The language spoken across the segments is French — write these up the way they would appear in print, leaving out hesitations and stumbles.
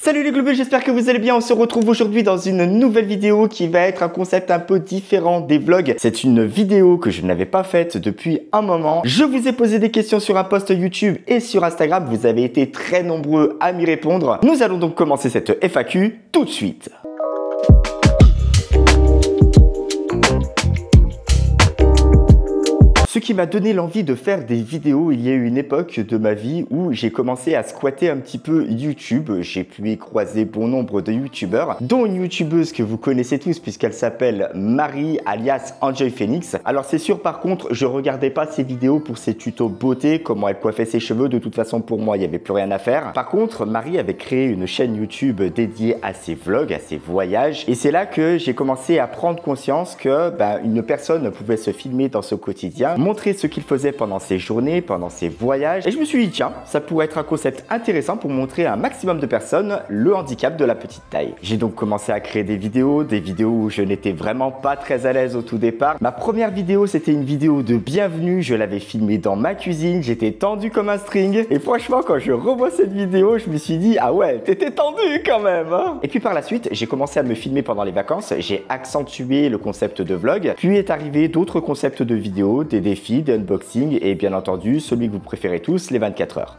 Salut les globules, j'espère que vous allez bien. On se retrouve aujourd'hui dans une nouvelle vidéo qui va être un concept un peu différent des vlogs. C'est une vidéo que je n'avais pas faite depuis un moment. Je vous ai posé des questions sur un post YouTube et sur Instagram. Vous avez été très nombreux à m'y répondre. Nous allons donc commencer cette FAQ tout de suite. Ce qui m'a donné l'envie de faire des vidéos, il y a eu une époque de ma vie où j'ai commencé à squatter un petit peu YouTube. J'ai pu y croiser bon nombre de youtubeurs, dont une youtubeuse que vous connaissez tous puisqu'elle s'appelle Marie alias Enjoy Phoenix. Alors c'est sûr, par contre, je regardais pas ses vidéos pour ses tutos beauté, comment elle coiffait ses cheveux. De toute façon, pour moi, il n'y avait plus rien à faire. Par contre, Marie avait créé une chaîne YouTube dédiée à ses vlogs, à ses voyages. Et c'est là que j'ai commencé à prendre conscience que une personne pouvait se filmer dans ce quotidien, montrer ce qu'il faisait pendant ses journées, pendant ses voyages. Et je me suis dit, tiens, ça pourrait être un concept intéressant pour montrer à un maximum de personnes le handicap de la petite taille. J'ai donc commencé à créer des vidéos où je n'étais vraiment pas très à l'aise au tout départ. Ma première vidéo, c'était une vidéo de bienvenue. Je l'avais filmée dans ma cuisine. J'étais tendu comme un string. Et franchement, quand je revois cette vidéo, je me suis dit, ah ouais, t'étais tendu quand même, hein. Et puis par la suite, j'ai commencé à me filmer pendant les vacances. J'ai accentué le concept de vlog. Puis est arrivé d'autres concepts de vidéos, des défis, des unboxings et bien entendu celui que vous préférez tous, les 24 heures.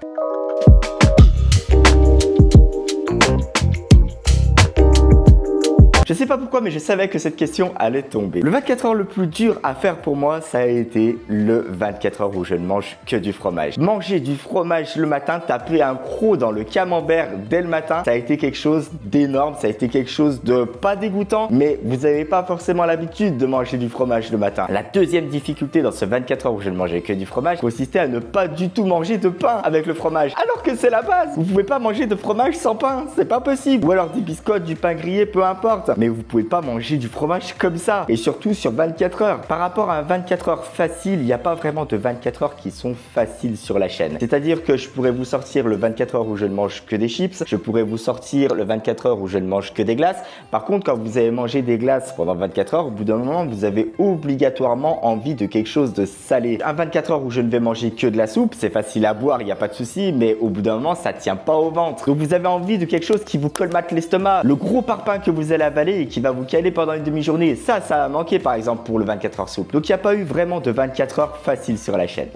Je sais pas pourquoi, mais je savais que cette question allait tomber. Le 24 heures le plus dur à faire pour moi, ça a été le 24 heures où je ne mange que du fromage. Manger du fromage le matin, taper un croc dans le camembert dès le matin, ça a été quelque chose d'énorme, ça a été quelque chose de pas dégoûtant, mais vous n'avez pas forcément l'habitude de manger du fromage le matin. La deuxième difficulté dans ce 24 heures où je ne mangeais que du fromage consistait à ne pas du tout manger de pain avec le fromage. Alors que c'est la base, vous pouvez pas manger de fromage sans pain, c'est pas possible. Ou alors des biscottes, du pain grillé, peu importe. Mais vous pouvez pas manger du fromage comme ça. Et surtout sur 24 heures. Par rapport à un 24 heures facile, il n'y a pas vraiment de 24 heures qui sont faciles sur la chaîne. C'est-à-dire que je pourrais vous sortir le 24 heures où je ne mange que des chips. Je pourrais vous sortir le 24 heures où je ne mange que des glaces. Par contre, quand vous avez mangé des glaces pendant 24 heures, au bout d'un moment, vous avez obligatoirement envie de quelque chose de salé. Un 24 heures où je ne vais manger que de la soupe, c'est facile à boire, il n'y a pas de souci, mais au bout d'un moment, ça tient pas au ventre. Donc vous avez envie de quelque chose qui vous colmate l'estomac. Le gros parpaing que vous allez avaler et qui va vous caler pendant une demi-journée. Ça a manqué par exemple pour le 24 heures soupe. Donc il n'y a pas eu vraiment de 24 heures facile sur la chaîne.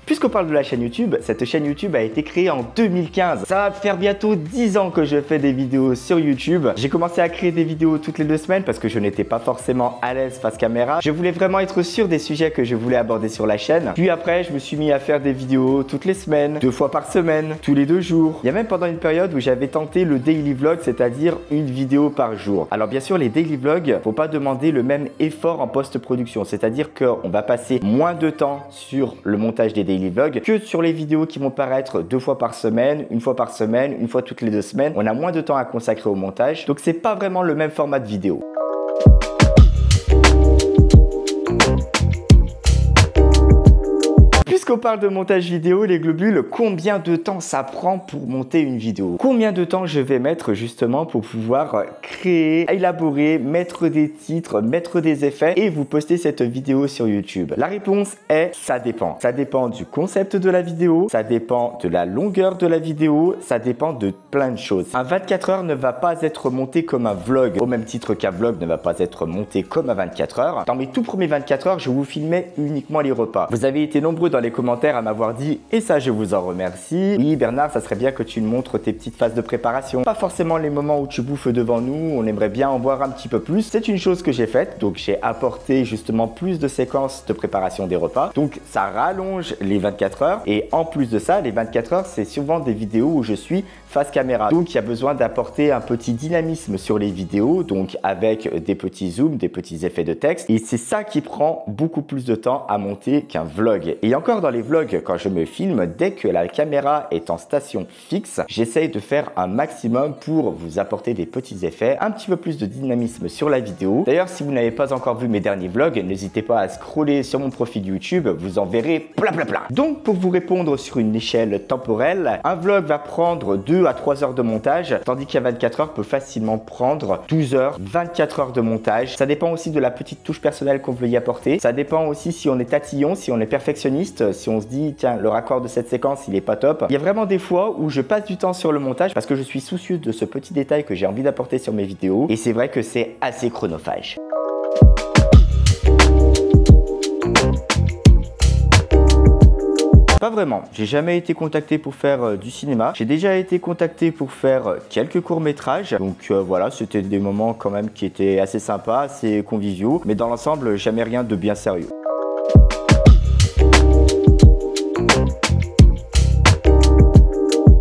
Puisqu'on parle de la chaîne YouTube, cette chaîne YouTube a été créée en 2015. Ça va faire bientôt 10 ans que je fais des vidéos sur YouTube. J'ai commencé à créer des vidéos toutes les 2 semaines parce que je n'étais pas forcément à l'aise face caméra. Je voulais vraiment être sûr des sujets que je voulais aborder sur la chaîne. Puis après, je me suis mis à faire des vidéos toutes les semaines, 2 fois par semaine, tous les 2 jours. Il y a même pendant une période où j'avais tenté le daily vlog, c'est-à-dire une vidéo par jour. Alors bien sûr, les daily vlogs, faut pas demander le même effort en post-production. C'est-à-dire qu'on va passer moins de temps sur le montage des daily vlog que sur les vidéos qui vont paraître 2 fois par semaine, une fois par semaine, une fois toutes les 2 semaines. On a moins de temps à consacrer au montage, donc c'est pas vraiment le même format de vidéo. Puisqu'on parle de montage vidéo, les globules, combien de temps ça prend pour monter une vidéo? Combien de temps je vais mettre justement pour pouvoir créer, élaborer, mettre des titres, mettre des effets et vous poster cette vidéo sur YouTube? La réponse est ça dépend. Ça dépend du concept de la vidéo, ça dépend de la longueur de la vidéo, ça dépend de plein de choses. Un 24 heures ne va pas être monté comme un vlog, au même titre qu'un vlog ne va pas être monté comme un 24 heures. Dans mes tout premiers 24 heures, je vous filmais uniquement les repas. Vous avez été nombreux dans les commentaires à m'avoir dit, et ça je vous en remercie, oui Bernard, ça serait bien que tu nous montres tes petites phases de préparation, pas forcément les moments où tu bouffes devant nous, on aimerait bien en voir un petit peu plus. C'est une chose que j'ai faite, donc j'ai apporté justement plus de séquences de préparation des repas, donc ça rallonge les 24 heures et en plus de ça, les 24 heures c'est souvent des vidéos où je suis face caméra, donc il y a besoin d'apporter un petit dynamisme sur les vidéos, donc avec des petits zooms, des petits effets de texte, et c'est ça qui prend beaucoup plus de temps à monter qu'un vlog. Et encore dans les vlogs, quand je me filme, dès que la caméra est en station fixe, j'essaye de faire un maximum pour vous apporter des petits effets, un petit peu plus de dynamisme sur la vidéo. D'ailleurs, si vous n'avez pas encore vu mes derniers vlogs, n'hésitez pas à scroller sur mon profil YouTube, vous en verrez plein. Donc pour vous répondre sur une échelle temporelle, un vlog va prendre 2 à 3 heures de montage, tandis qu'un 24 heures peut facilement prendre 12 heures, 24 heures de montage. Ça dépend aussi de la petite touche personnelle qu'on veut y apporter. Ça dépend aussi si on est tatillon, si on est perfectionniste, si on se dit tiens le raccord de cette séquence il est pas top. Il y a vraiment des fois où je passe du temps sur le montage parce que je suis soucieux de ce petit détail que j'ai envie d'apporter sur mes vidéos et c'est vrai que c'est assez chronophage. Pas vraiment, j'ai jamais été contacté pour faire du cinéma, j'ai déjà été contacté pour faire quelques courts-métrages, donc voilà, c'était des moments quand même qui étaient assez sympas, assez conviviaux, mais dans l'ensemble, jamais rien de bien sérieux.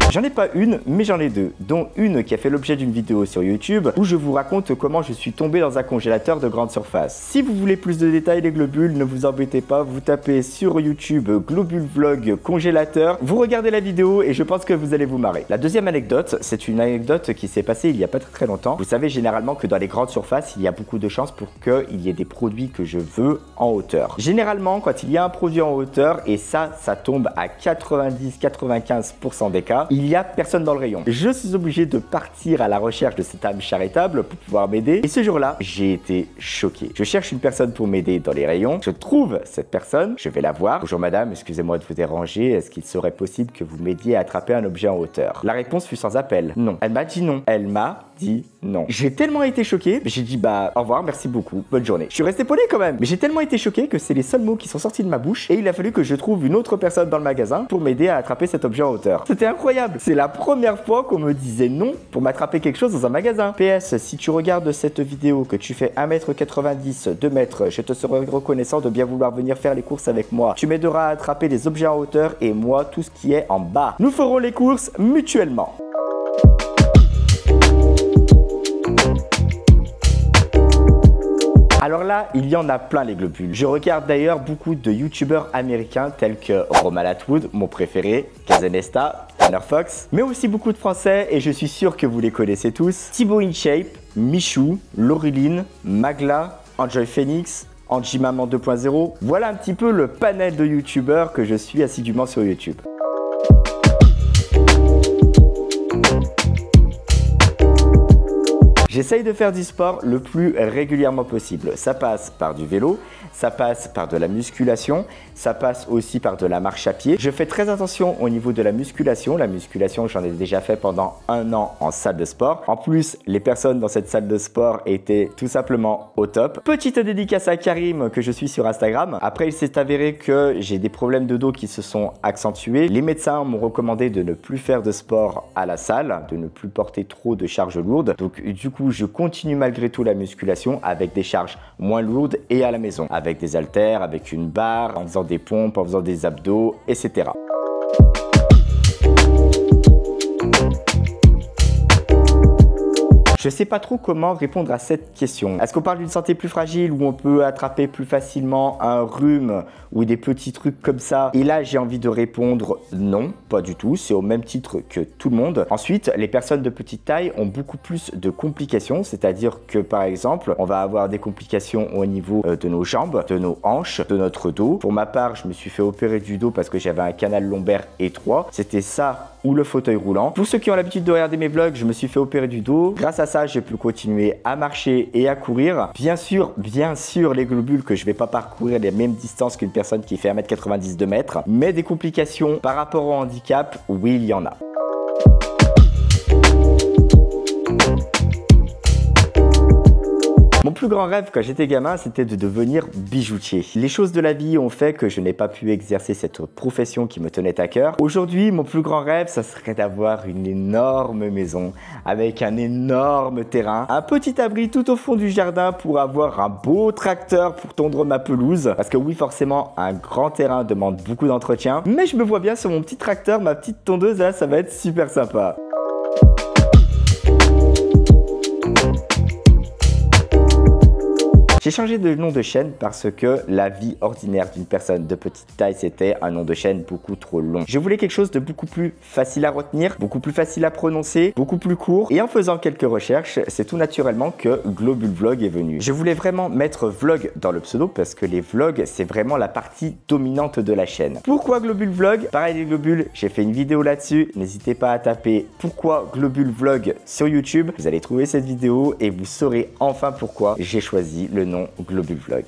J'en ai pas une, mais j'en ai deux, dont une qui a fait l'objet d'une vidéo sur YouTube où je vous raconte comment je suis tombé dans un congélateur de grande surface. Si vous voulez plus de détails les globules, ne vous embêtez pas, vous tapez sur YouTube Globule Vlog congélateur, vous regardez la vidéo et je pense que vous allez vous marrer. La deuxième anecdote, c'est une anecdote qui s'est passée il y a pas très longtemps. Vous savez généralement que dans les grandes surfaces, il y a beaucoup de chances pour qu'il y ait des produits que je veux en hauteur. Généralement, quand il y a un produit en hauteur, et ça tombe à 90-95% des cas, il n'y a personne dans le rayon. Je suis obligé de partir à la recherche de cette âme charitable pour pouvoir m'aider. Et ce jour-là, j'ai été choqué. Je cherche une personne pour m'aider dans les rayons. Je trouve cette personne. Je vais la voir. Bonjour madame, excusez-moi de vous déranger. Est-ce qu'il serait possible que vous m'aidiez à attraper un objet en hauteur? La réponse fut sans appel. Non. Elle m'a dit non. Elle m'a dit non. J'ai tellement été choqué, j'ai dit bah au revoir, merci beaucoup, bonne journée. Je suis resté poli quand même, mais j'ai tellement été choqué que c'est les seuls mots qui sont sortis de ma bouche et il a fallu que je trouve une autre personne dans le magasin pour m'aider à attraper cet objet en hauteur. C'était incroyable. C'est la première fois qu'on me disait non pour m'attraper quelque chose dans un magasin. PS, si tu regardes cette vidéo, que tu fais 1m90, 2 mètres, je te serai reconnaissant de bien vouloir venir faire les courses avec moi. Tu m'aideras à attraper les objets en hauteur et moi tout ce qui est en bas. Nous ferons les courses mutuellement. Alors là, il y en a plein les globules. Je regarde d'ailleurs beaucoup de youtubeurs américains tels que Roman Atwood, mon préféré, Kazenesta, Tanner Fox, mais aussi beaucoup de français et je suis sûr que vous les connaissez tous. Thibaut InShape, Michou, Laureline, Magla, Enjoy Phoenix, Angie Maman 2.0. Voilà un petit peu le panel de youtubeurs que je suis assidûment sur YouTube. J'essaye de faire du sport le plus régulièrement possible. Ça passe par du vélo, ça passe par de la musculation, ça passe aussi par de la marche à pied. Je fais très attention au niveau de la musculation. La musculation, j'en ai déjà fait pendant 1 an en salle de sport. En plus, les personnes dans cette salle de sport étaient tout simplement au top. Petite dédicace à Karim que je suis sur Instagram. Après, il s'est avéré que j'ai des problèmes de dos qui se sont accentués. Les médecins m'ont recommandé de ne plus faire de sport à la salle, de ne plus porter trop de charges lourdes. Donc du coup, je continue malgré tout la musculation avec des charges moins lourdes et à la maison. Avec des haltères, avec une barre, en faisant des pompes, en faisant des abdos, etc. Je sais pas trop comment répondre à cette question. Est-ce qu'on parle d'une santé plus fragile où on peut attraper plus facilement un rhume ou des petits trucs comme ça? Et là, j'ai envie de répondre non, pas du tout. C'est au même titre que tout le monde. Ensuite, les personnes de petite taille ont beaucoup plus de complications. C'est-à-dire que par exemple, on va avoir des complications au niveau de nos jambes, de nos hanches, de notre dos. Pour ma part, je me suis fait opérer du dos parce que j'avais un canal lombaire étroit. C'était ça ou le fauteuil roulant. Pour ceux qui ont l'habitude de regarder mes vlogs, je me suis fait opérer du dos. Grâce à ça, j'ai pu continuer à marcher et à courir. Bien sûr, les globules que je vais pas parcourir les mêmes distances qu'une personne qui fait 1m90, 2 mètres. Mais des complications par rapport au handicap, oui, il y en a. Mon plus grand rêve quand j'étais gamin, c'était de devenir bijoutier. Les choses de la vie ont fait que je n'ai pas pu exercer cette profession qui me tenait à cœur. Aujourd'hui, mon plus grand rêve, ça serait d'avoir une énorme maison avec un énorme terrain, un petit abri tout au fond du jardin pour avoir un beau tracteur pour tondre ma pelouse. Parce que oui, forcément, un grand terrain demande beaucoup d'entretien. Mais je me vois bien sur mon petit tracteur, ma petite tondeuse, là, ça va être super sympa. J'ai changé de nom de chaîne parce que la vie ordinaire d'une personne de petite taille, c'était un nom de chaîne beaucoup trop long. Je voulais quelque chose de beaucoup plus facile à retenir, beaucoup plus facile à prononcer, beaucoup plus court. Et en faisant quelques recherches, c'est tout naturellement que Globule Vlog est venu. Je voulais vraiment mettre vlog dans le pseudo parce que les vlogs, c'est vraiment la partie dominante de la chaîne. Pourquoi Globule Vlog? Pareil les globules, j'ai fait une vidéo là-dessus. N'hésitez pas à taper pourquoi Globule Vlog sur YouTube. Vous allez trouver cette vidéo et vous saurez enfin pourquoi j'ai choisi le nom Globule Vlog.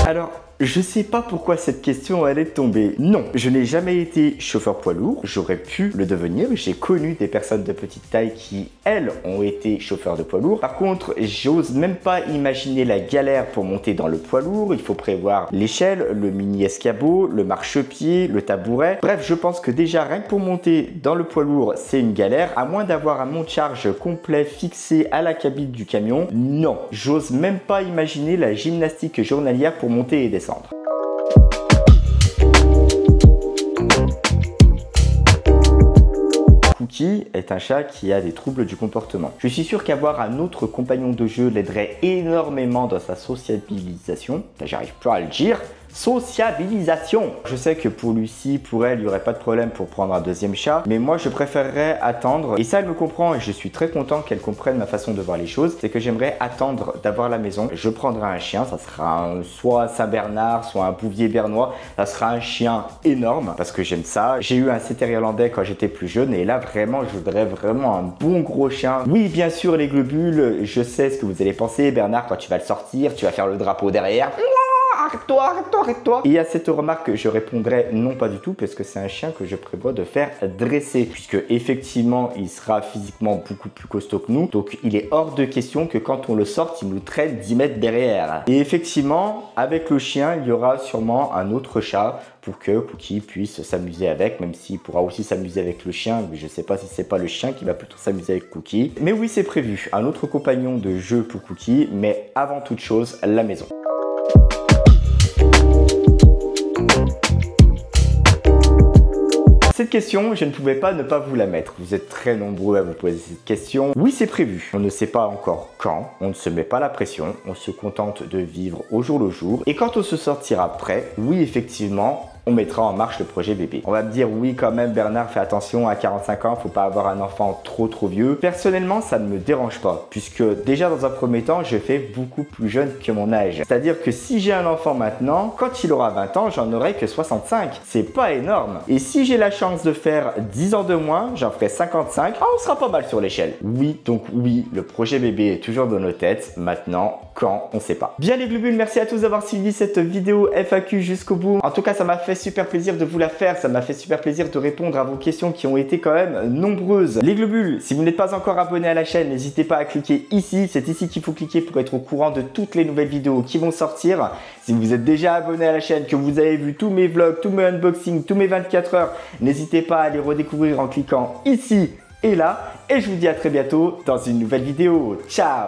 Alors, je sais pas pourquoi cette question elle est tombée. Non, je n'ai jamais été chauffeur poids lourd. J'aurais pu le devenir. J'ai connu des personnes de petite taille qui, elles, ont été chauffeurs de poids lourd. Par contre, j'ose même pas imaginer la galère pour monter dans le poids lourd. Il faut prévoir l'échelle, le mini escabeau, le marchepied, le tabouret. Bref, je pense que déjà, rien que pour monter dans le poids lourd, c'est une galère. À moins d'avoir un monte-charge complet fixé à la cabine du camion, non. J'ose même pas imaginer la gymnastique journalière pour monter et descendre. Cookie est un chat qui a des troubles du comportement. Je suis sûr qu'avoir un autre compagnon de jeu l'aiderait énormément dans sa sociabilisation. J'arrive plus à le dire. Sociabilisation. Je sais que pour Lucie, pour elle, il n'y aurait pas de problème pour prendre un deuxième chat, mais moi je préférerais attendre, et ça elle me comprend et je suis très content qu'elle comprenne ma façon de voir les choses, c'est que j'aimerais attendre d'avoir la maison. Je prendrai un chien, ça sera soit un Saint-Bernard, soit un Bouvier bernois, ça sera un chien énorme parce que j'aime ça. J'ai eu un setter irlandais quand j'étais plus jeune et là vraiment je voudrais vraiment un bon gros chien. Oui bien sûr les globules, je sais ce que vous allez penser, Bernard, quand tu vas le sortir, tu vas faire le drapeau derrière. Arrête-toi, arrête-toi, arrête-toi. Et à cette remarque, je répondrai non pas du tout parce que c'est un chien que je prévois de faire dresser puisque effectivement, il sera physiquement beaucoup plus costaud que nous. Donc, il est hors de question que quand on le sorte, il nous traîne 10 mètres derrière. Et effectivement, avec le chien, il y aura sûrement un autre chat pour que Cookie puisse s'amuser avec, même s'il pourra aussi s'amuser avec le chien. Mais je sais pas si c'est pas le chien qui va plutôt s'amuser avec Cookie. Mais oui, c'est prévu. Un autre compagnon de jeu pour Cookie, mais avant toute chose, la maison. Cette question, je ne pouvais pas ne pas vous la mettre. Vous êtes très nombreux à vous poser cette question. Oui, c'est prévu. On ne sait pas encore quand. On ne se met pas la pression. On se contente de vivre au jour le jour. Et quand on se sortira prêt, oui, effectivement, on mettra en marche le projet bébé. On va me dire, oui, quand même, Bernard, fais attention, à 45 ans, faut pas avoir un enfant trop vieux. Personnellement, ça ne me dérange pas, puisque déjà, dans un premier temps, je fais beaucoup plus jeune que mon âge. C'est-à-dire que si j'ai un enfant maintenant, quand il aura 20 ans, j'en aurai que 65. C'est pas énorme. Et si j'ai la chance de faire 10 ans de moins, j'en ferai 55. Ah, on sera pas mal sur l'échelle. Oui, donc oui, le projet bébé est toujours dans nos têtes. Maintenant, quand, on sait pas. Bien les globules, merci à tous d'avoir suivi cette vidéo FAQ jusqu'au bout. En tout cas, ça m'a fait super plaisir de vous la faire, ça m'a fait super plaisir de répondre à vos questions qui ont été quand même nombreuses. Les globules, si vous n'êtes pas encore abonné à la chaîne, n'hésitez pas à cliquer ici, c'est ici qu'il faut cliquer pour être au courant de toutes les nouvelles vidéos qui vont sortir. Si vous êtes déjà abonné à la chaîne, que vous avez vu tous mes vlogs, tous mes unboxings, tous mes 24 heures, n'hésitez pas à les redécouvrir en cliquant ici et là. Et je vous dis à très bientôt dans une nouvelle vidéo. Ciao!